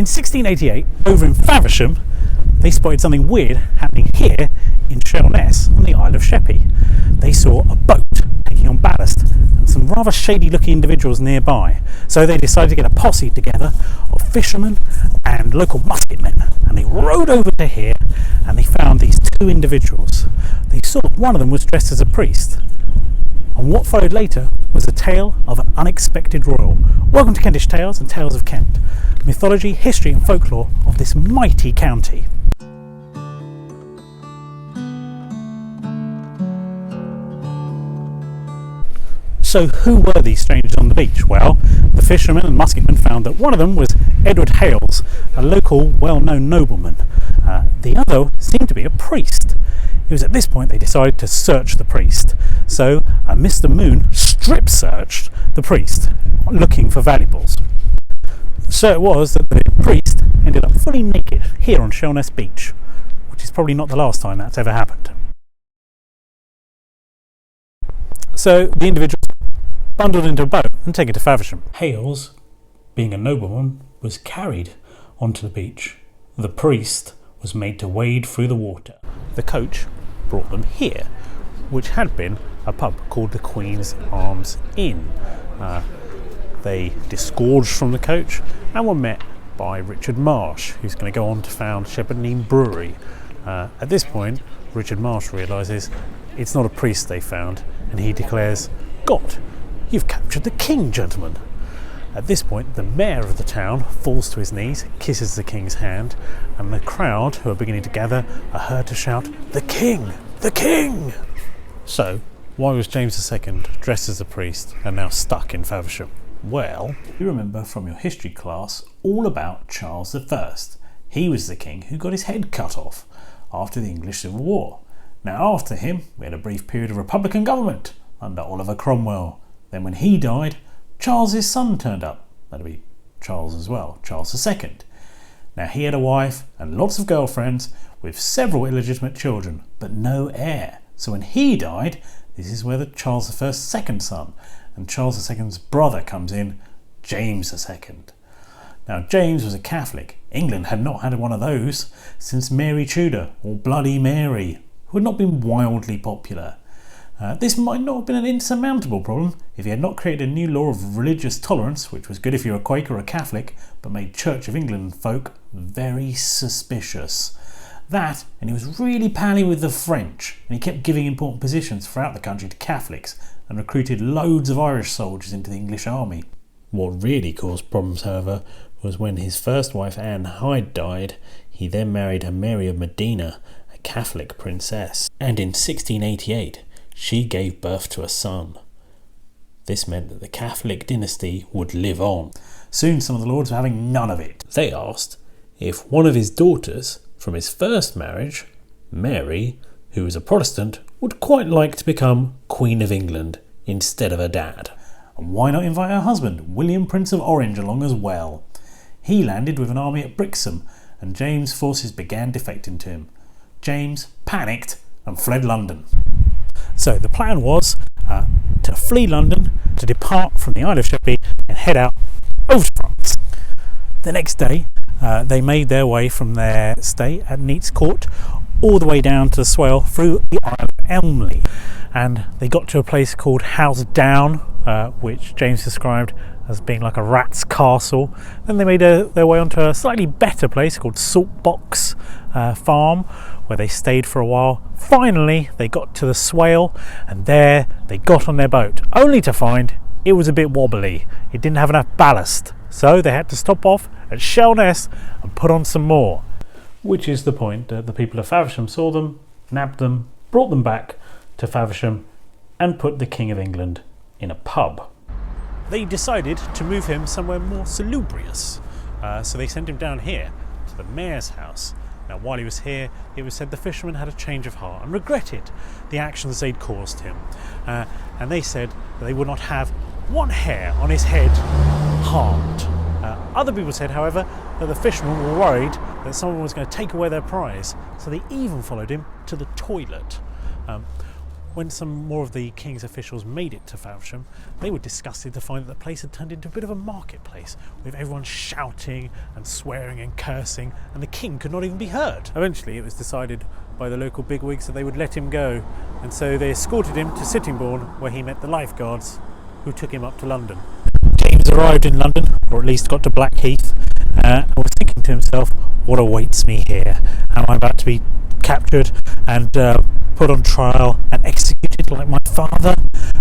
In 1688, over in Faversham, they spotted something weird happening here in Sheerness on the Isle of Sheppey. They saw a boat taking on ballast and some rather shady looking individuals nearby. So they decided to get a posse together of fishermen and local musket men, and they rowed over to here and they found these two individuals. They saw one of them was dressed as a priest. And what followed later was a tale of an unexpected royal. Welcome to Kentish Tales and Tales of Kent, mythology, history and folklore of this mighty county. So who were these strangers on the beach? Well, the fishermen and musketmen found that one of them was Edward Hales, a local well-known nobleman. The other seemed to be a priest. It was at this point they decided to search the priest. So Mr. Moon strip searched the priest looking for valuables. So it was that the priest ended up fully naked here on Sheerness Beach, which is probably not the last time that's ever happened. So the individuals bundled into a boat and taken to Faversham. Hales, being a nobleman, was carried onto the beach. The priest was made to wade through the water. The coach brought them here, which had been a pub called the Queen's Arms Inn. They disgorged from the coach and were met by Richard Marsh, who's going to go on to found Shepherd Brewery. At this point, Richard Marsh realises it's not a priest they found, and he declares, "God, you've captured the king, gentlemen." At this point, the mayor of the town falls to his knees, kisses the king's hand, and the crowd, who are beginning to gather, are heard to shout, "The king! The king!" So, why was James II dressed as a priest and now stuck in Faversham? Well, you remember from your history class all about Charles I. He was the king who got his head cut off after the English Civil War. Now after him, we had a brief period of Republican government under Oliver Cromwell. Then when he died, Charles' son turned up. That'd be Charles as well, Charles II. Now he had a wife and lots of girlfriends with several illegitimate children, but no heir. So when he died, this is where the Charles I's second son and Charles II's brother comes in, James II. Now James was a Catholic. England had not had one of those since Mary Tudor, or Bloody Mary, who had not been wildly popular. This might not have been an insurmountable problem if he had not created a new law of religious tolerance, which was good if you were a Quaker or a Catholic, but made Church of England folk very suspicious. That, and he was really pally with the French, and he kept giving important positions throughout the country to Catholics, and recruited loads of Irish soldiers into the English army. What really caused problems, however, was when his first wife Anne Hyde died. He then married her Mary of Modena, a Catholic princess, and in 1688 she gave birth to a son. This meant that the Catholic dynasty would live on. Soon some of the lords were having none of it. They asked if one of his daughters from his first marriage, Mary, who was a Protestant, would quite like to become Queen of England instead of her dad. And why not invite her husband, William Prince of Orange, along as well? He landed with an army at Brixham, and James' forces began defecting to him. James panicked and fled London. So the plan was to flee London, to depart from the Isle of Sheppey and head out over to France. The next day they made their way from their stay at Neath's Court all the way down to the Swale through the Isle of Elmley, and they got to a place called House Down, which James described as being like a rat's castle. Then they made their way onto a slightly better place called Saltbox Farm, where they stayed for a while. Finally they got to the Swale, and there they got on their boat, only to find it was a bit wobbly. It didn't have enough ballast, so they had to stop off at Sheerness and put on some more, which is the point that the people of Faversham saw them, nabbed them, brought them back to Faversham and put the King of England in a pub. They decided to move him somewhere more salubrious, so they sent him down here to the mayor's house. Now while he was here, it was said the fishermen had a change of heart and regretted the actions they'd caused him, and they said that they would not have one hair on his head harmed. Other people said, however, that the fishermen were worried that someone was going to take away their prize, so they even followed him to the toilet. When some more of the king's officials made it to Faversham, they were disgusted to find that the place had turned into a bit of a marketplace, with everyone shouting and swearing and cursing, and the king could not even be heard. Eventually it was decided by the local bigwigs that they would let him go, and so they escorted him to Sittingbourne, where he met the lifeguards, who took him up to London. James arrived in London, or at least got to Blackheath, and was thinking to himself, what awaits me here? Am I about to be captured and put on trial and executed like my father?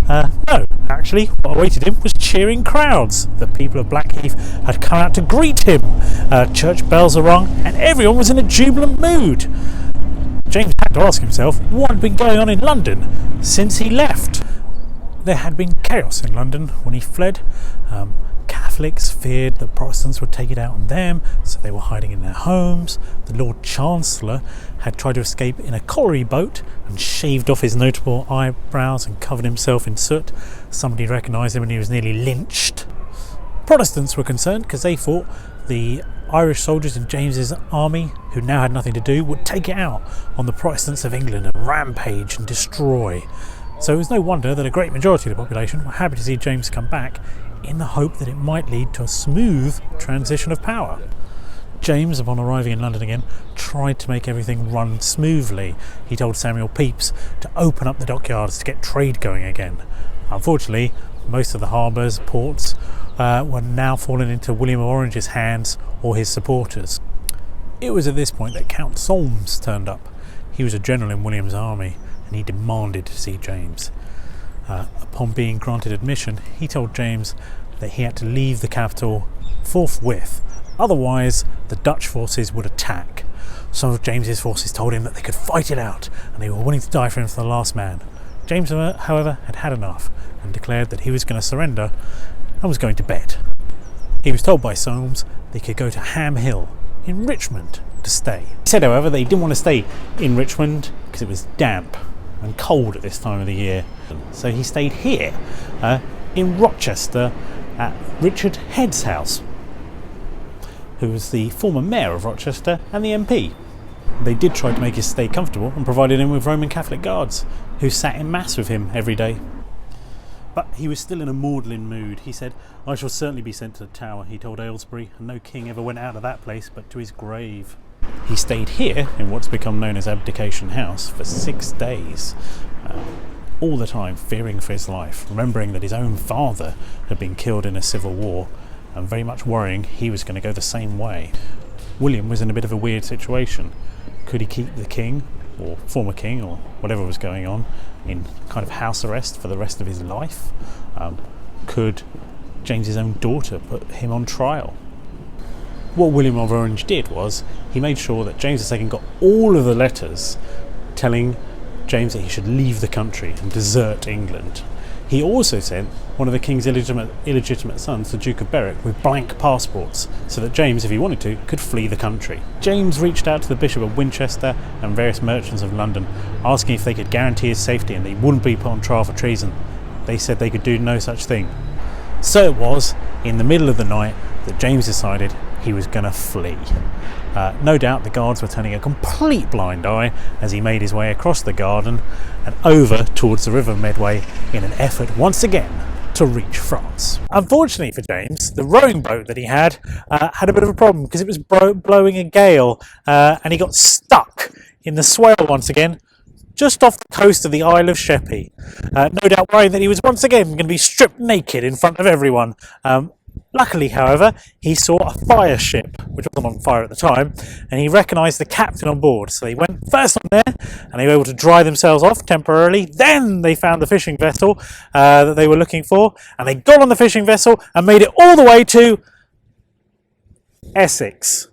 No, actually what awaited him was cheering crowds. The people of Blackheath had come out to greet him. Church bells were rung and everyone was in a jubilant mood. James had to ask himself what had been going on in London since he left. There had been chaos in London when he fled. Catholics feared that Protestants would take it out on them, so they were hiding in their homes. The Lord Chancellor had tried to escape in a colliery boat and shaved off his notable eyebrows and covered himself in soot. Somebody recognised him and he was nearly lynched. Protestants were concerned because they thought the Irish soldiers in James's army, who now had nothing to do, would take it out on the Protestants of England and rampage and destroy. So it was no wonder that a great majority of the population were happy to see James come back, in the hope that it might lead to a smooth transition of power. James, upon arriving in London again, tried to make everything run smoothly. He told Samuel Pepys to open up the dockyards to get trade going again. Unfortunately, most of the harbours, ports, were now falling into William of Orange's hands or his supporters. It was at this point that Count Solmes turned up. He was a general in William's army and he demanded to see James. Upon being granted admission, he told James that he had to leave the capital forthwith, otherwise the Dutch forces would attack. Some of James's forces told him that they could fight it out and they were willing to die for him to the last man. James, however, had had enough and declared that he was going to surrender and was going to bed. He was told by Solmes that he could go to Ham Hill in Richmond to stay. He said, however, that he didn't want to stay in Richmond because it was damp and cold at this time of the year. So he stayed here in Rochester at Richard Head's house, who was the former mayor of Rochester and the MP. They did try to make his stay comfortable and provided him with Roman Catholic guards who sat in mass with him every day. But he was still in a maudlin mood. He said, "I shall certainly be sent to the Tower," he told Aylesbury, and no king ever went out of that place but to his grave. He stayed here in what's become known as Abdication House for 6 days, all the time fearing for his life, remembering that his own father had been killed in a civil war and very much worrying he was going to go the same way. William was in a bit of a weird situation. Could he keep the king, or former king, or whatever was going on, in kind of house arrest for the rest of his life? Could James's own daughter put him on trial? What William of Orange did was he made sure that James II got all of the letters telling James that he should leave the country and desert England. He also sent one of the king's illegitimate sons, the Duke of Berwick, with blank passports, so that James, if he wanted to, could flee the country. James reached out to the Bishop of Winchester and various merchants of London, asking if they could guarantee his safety and that he wouldn't be put on trial for treason. They said they could do no such thing. So it was, in the middle of the night, that James decided he was going to flee. No doubt the guards were turning a complete blind eye as he made his way across the garden and over towards the River Medway in an effort once again to reach France. Unfortunately for James, the rowing boat that he had a bit of a problem because it was blowing a gale and he got stuck in the swell once again, just off the coast of the Isle of Sheppey. No doubt worrying that he was once again going to be stripped naked in front of everyone. Luckily, however, he saw a fire ship, which wasn't on fire at the time, and he recognised the captain on board. So they went first on there, and they were able to dry themselves off temporarily. Then they found the fishing vessel that they were looking for, and they got on the fishing vessel and made it all the way to Essex.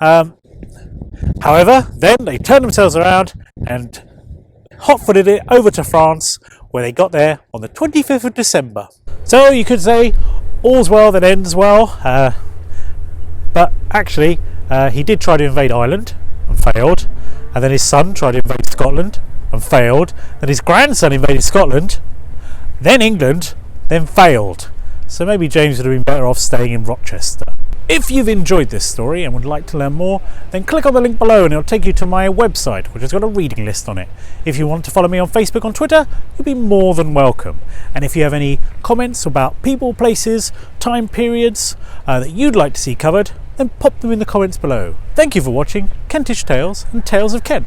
However, then they turned themselves around and hot-footed it over to France, where they got there on the 25th of December. So you could say all's well that ends well, but actually he did try to invade Ireland and failed, and then his son tried to invade Scotland and failed, then his grandson invaded Scotland, then England, then failed. So maybe James would have been better off staying in Rochester. If you've enjoyed this story and would like to learn more, then click on the link below and it'll take you to my website, which has got a reading list on it. If you want to follow me on Facebook or Twitter, you'll be more than welcome. And if you have any comments about people, places, time periods that you'd like to see covered, then pop them in the comments below. Thank you for watching Kentish Tales and Tales of Kent.